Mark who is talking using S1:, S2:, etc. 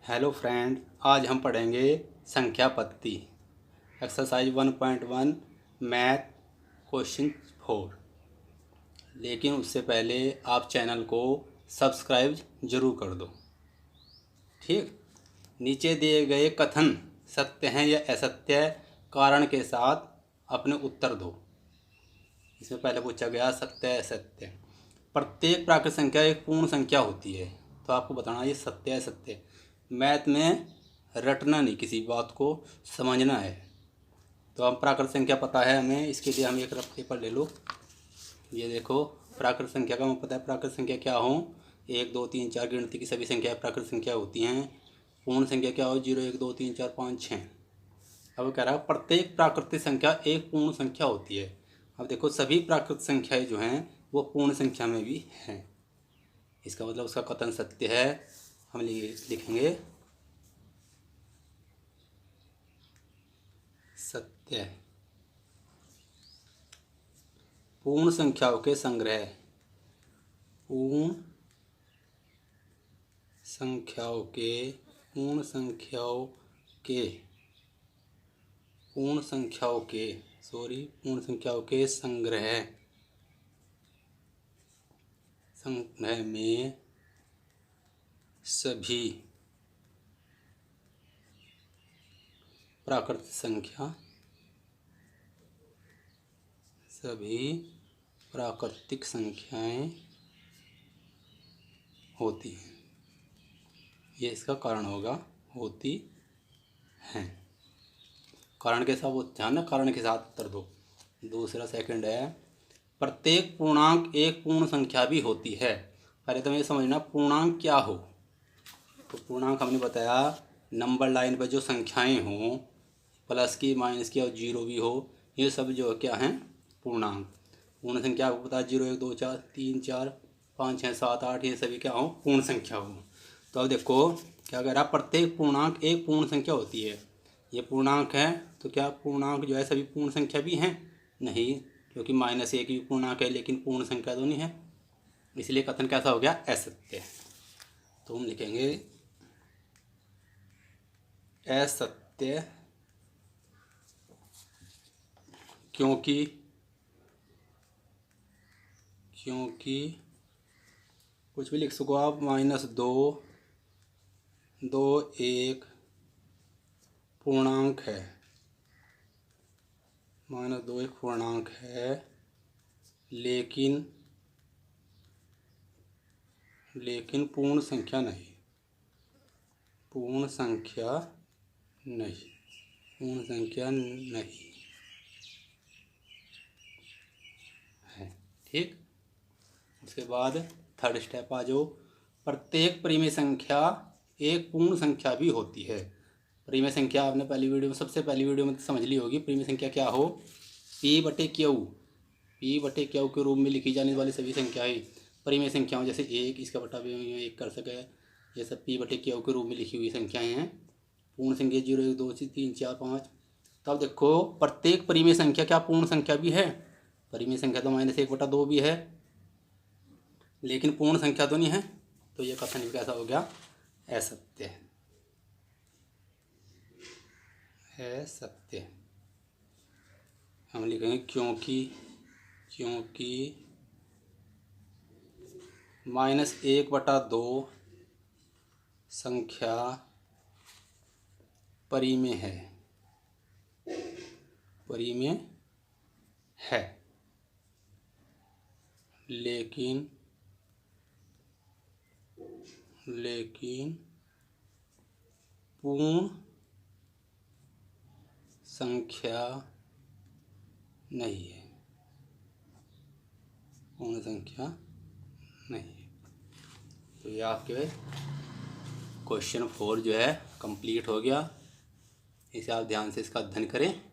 S1: Hello friend, आज हम पढ़ेंगे संख्या पत्ती एक्सरसाइज 1.1 मैथ क्वेश्चन 4। लेकिन उससे पहले आप चैनल को सब्सक्राइब जरूर कर दो। ठीक, नीचे दिए गए कथन सत्य हैं या असत्य, कारण के साथ अपने उत्तर दो। इसमें पहले पूछा गया सत्य असत्य। प्रत्येक प्राकृत संख्या एक पूर्ण संख्या होती है, तो आपको बताना ये सत्य असत्य। मैथ में रटना नहीं, किसी बात को समझना है। तो हम प्राकृत संख्या पता है हमें, इसके लिए हम एक रफ पेपर ले लो। ये देखो, प्राकृत संख्या का हमें पता है प्राकृत संख्या क्या हो। 1 2 3 4 गिनती की सभी संख्या प्राकृत संख्या होती हैं। पूर्ण संख्या क्या हो, 0 1 2 3 4 5 6। अब कह रहा है प्रत्येक प्राकृतिक संख्या एक पूर्ण संख्या होती है। अब देखो, सभी प्राकृतिक संख्याएं जो हैं वो पूर्ण संख्या में भी हैं। इसका मतलब उसका कथन सत्य है। हम लिखेंगे सत्य। पूर्ण संख्याओं के संग्रह, पूर्ण संख्याओं के पूर्ण संख्याओं के पूर्ण संख्याओं के पूर्ण संख्याओं के संग्रह में सभी प्राकृतिक संख्याएं होती हैं। ये इसका कारण होगा, होती हैं। कारण के साथ ध्यान ना, कारण के साथ उत्तर दो। दूसरा सेकंड है, प्रत्येक पूर्णांक एक पूर्ण संख्या भी होती है। पहले तो ये समझना पूर्णांक क्या हो। तो पूर्णांक हमने बताया, नंबर लाइन पर जो संख्याएं हों, प्लस की माइनस की और जीरो भी हो, ये सब जो क्या हैं पूर्णांक। पूर्ण संख्या आपको पता है 0 1 2 4 3 4 5 6 7 8, ये सभी क्या हो, पूर्ण संख्या हो। तो अब देखो क्या कह रहा है, प्रत्येक पूर्णांक एक पूर्ण संख्या होती है। ये पूर्णांक है, तो क्या पूर्णांक जो है सभी पूर्ण संख्या भी हैं? नहीं, क्योंकि -1 भी पूर्णांक है लेकिन पूर्ण संख्या तो नहीं है। इसलिए कथन कैसा हो गया, असत्य। तो हम लिखेंगे असत्य, क्योंकि कुछ भी लिख सको आप, -2 2 एक पूर्णांक है, -2 एक पूर्णांक है, लेकिन पूर्ण संख्या नहीं, पूर्ण संख्या नहीं है। ठीक, उसके बाद थर्ड स्टेप आ जाओ। प्रत्येक परिमेय संख्या एक पूर्ण संख्या भी होती है। परिमेय संख्या आपने सबसे पहली वीडियो में समझ ली होगी। परिमेय संख्या क्या हो, P/Q के रूप में लिखी जाने वाली सभी संख्याएं परिमेय संख्याओं, जैसे 1, इसका बटा भी 1 कर सके, ये सब P/Q के रूप में लिखी हुई संख्याएं हैं। पूर्ण संख्या 0 1 2 3 4 5। तब देखो, प्रत्येक परिमेय संख्या क्या पूर्ण संख्या भी है? परिमेय संख्या तो -1/2 भी है, लेकिन पूर्ण संख्या तो नहीं है। तो ये कथन कैसा हो गया, असत्य है, सत्य। हम लिखेंगे क्योंकि -1/2 संख्या परिमेय है, लेकिन पूर्ण संख्या नहीं है, पूर्ण संख्या नहीं है। तो ये आपके क्वेश्चन 4 जो है कंप्लीट हो गया। इसे आप ध्यान से इसका अध्ययन करें।